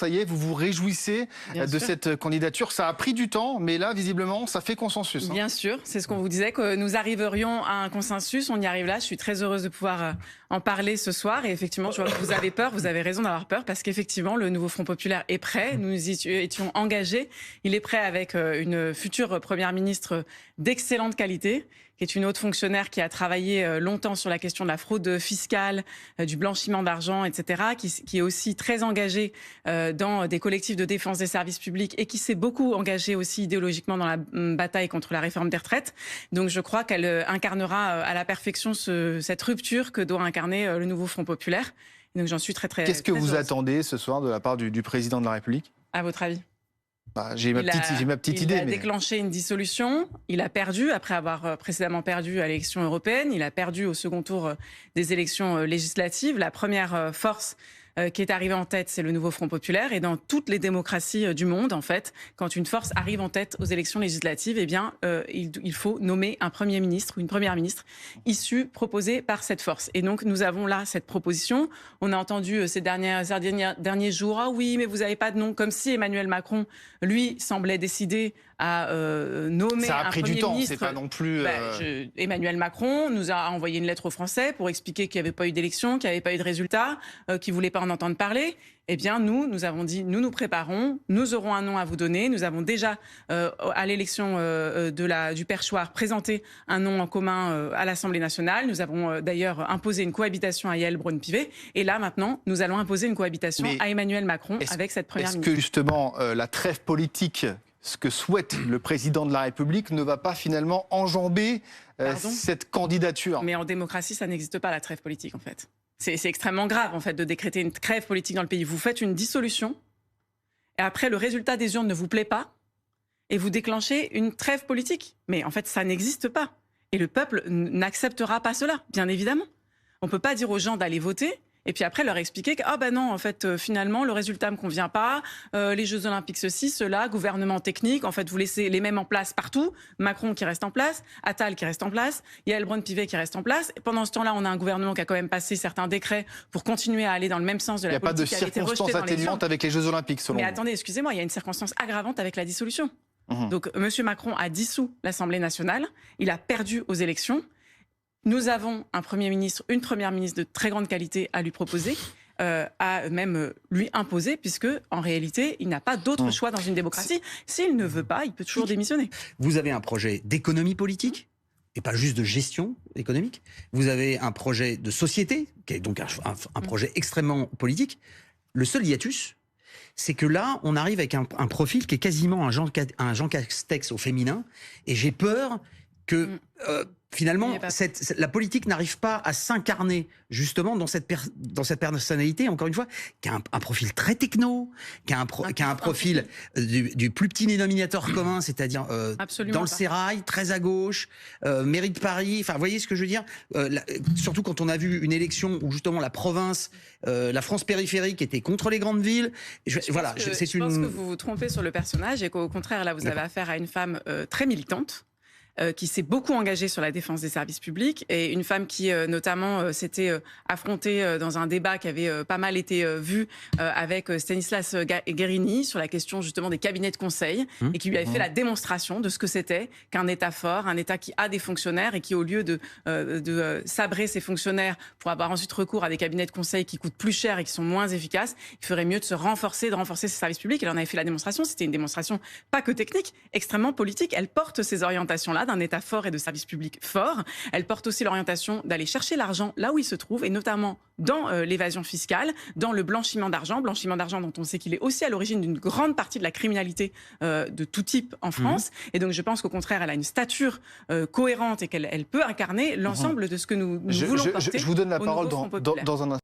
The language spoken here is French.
Ça y est, vous vous réjouissez Bien de sûr. cette candidature. Ça a pris du temps, mais là, visiblement, ça fait consensus. Bien sûr, c'est ce qu'on vous disait, que nous arriverions à un consensus. On y arrive là. Je suis très heureuse de pouvoir en parler ce soir. Et effectivement, je vois que vous avez peur. Vous avez raison d'avoir peur parce qu'effectivement, le nouveau Front populaire est prêt. Nous y étions engagés. Il est prêt avec une future première ministre d'excellente qualité, qui est une haute fonctionnaire qui a travaillé longtemps sur la question de la fraude fiscale, du blanchiment d'argent, etc., qui est aussi très engagée dans des collectifs de défense des services publics et qui s'est beaucoup engagée aussi idéologiquement dans la bataille contre la réforme des retraites. Donc je crois qu'elle incarnera à la perfection cette rupture que doit incarner le nouveau Front populaire. Et donc j'en suis très Qu'est-ce que très vous heureuse. attendez ce soir de la part du président de la République? À votre avis? J'ai ma petite idée. Il a déclenché une dissolution. Il a perdu, après avoir précédemment perdu à l'élection européenne. Il a perdu au second tour des élections législatives. La première force qui est arrivée en tête, c'est le nouveau Front populaire. Et dans toutes les démocraties du monde, en fait, quand une force arrive en tête aux élections législatives, eh bien, il faut nommer un Premier ministre ou une Première ministre issue, proposée par cette force. Et donc, nous avons là cette proposition. On a entendu ces derniers jours, ah oui, mais vous n'avez pas de nom, comme si Emmanuel Macron, lui, semblait décidé à nommer Ça a un pris Premier du temps, ministre. c'est pas non plus... Emmanuel Macron nous a envoyé une lettre aux Français pour expliquer qu'il n'y avait pas eu d'élection, qu'il n'y avait pas eu de résultat, qu'il ne voulait pas en entendre parler. Eh bien, nous avons dit, nous nous préparons, nous aurons un nom à vous donner. Nous avons déjà, à l'élection du perchoir, présenté un nom en commun à l'Assemblée nationale. Nous avons d'ailleurs imposé une cohabitation à Yael Braun-Pivet. Et là, maintenant, nous allons imposer une cohabitation à Emmanuel Macron avec cette première ministre. Est-ce que justement, la trêve politique, ce que souhaite le président de la République, ne va pas finalement enjamber cette candidature? Mais en démocratie, ça n'existe pas, la trêve politique, en fait. C'est extrêmement grave, en fait, de décréter une trêve politique dans le pays. Vous faites une dissolution, et après, le résultat des urnes ne vous plaît pas, et vous déclenchez une trêve politique. Mais en fait, ça n'existe pas. Et le peuple n'acceptera pas cela, bien évidemment. On ne peut pas dire aux gens d'aller voter, et puis après leur expliquer que, ah ben non, en fait, finalement, le résultat ne me convient pas, les Jeux Olympiques, ceci, cela, gouvernement technique, en fait, vous laissez les mêmes en place partout, Macron qui reste en place, Attal qui reste en place, Yael Braun-Pivet qui reste en place. Et pendant ce temps-là, on a un gouvernement qui a quand même passé certains décrets pour continuer à aller dans le même sens de la politique qui a été rejetée dans les urnes. Il n'y a pas de circonstance atténuante avec les Jeux Olympiques, selon vous. Mais attendez, excusez-moi, il y a une circonstance aggravante avec la dissolution. Donc, M. Macron a dissous l'Assemblée nationale, il a perdu aux élections. Nous avons un Premier ministre, une Première ministre de très grande qualité à lui proposer, à même lui imposer, puisque en réalité, il n'a pas d'autre choix dans une démocratie. S'il ne veut pas, il peut toujours démissionner. Vous avez un projet d'économie politique, et pas juste de gestion économique. Vous avez un projet de société, qui est donc un projet extrêmement politique. Le seul hiatus, c'est que là, on arrive avec un profil qui est quasiment un Jean Castex au féminin, et j'ai peur que finalement, la politique n'arrive pas à s'incarner justement dans cette personnalité, encore une fois, qui a un profil très techno, qui a un profil du plus petit dénominateur commun, c'est-à-dire dans le sérail, très à gauche, mairie de Paris, enfin, vous voyez ce que je veux dire, surtout quand on a vu une élection où justement la province, la France périphérique était contre les grandes villes. Je pense que vous vous trompez sur le personnage et qu'au contraire, là, vous avez affaire à une femme très militante, qui s'est beaucoup engagée sur la défense des services publics, et une femme qui notamment s'était affrontée dans un débat qui avait pas mal été vu avec Stanislas Guerini sur la question justement des cabinets de conseil, et qui lui avait fait la démonstration de ce que c'était qu'un État fort, un État qui a des fonctionnaires et qui, au lieu de sabrer ses fonctionnaires pour avoir ensuite recours à des cabinets de conseil qui coûtent plus cher et qui sont moins efficaces, il ferait mieux de renforcer ses services publics. Elle en avait fait la démonstration. C'était une démonstration pas que technique, extrêmement politique. Elle porte ces orientations-là d'un État fort et de services publics forts. Elle porte aussi l'orientation d'aller chercher l'argent là où il se trouve, et notamment dans l'évasion fiscale, dans le blanchiment d'argent dont on sait qu'il est aussi à l'origine d'une grande partie de la criminalité de tout type en France. Et donc je pense qu'au contraire, elle a une stature cohérente et qu'elle peut incarner l'ensemble de ce que nous voulons porter. Je vous donne la parole dans un instant.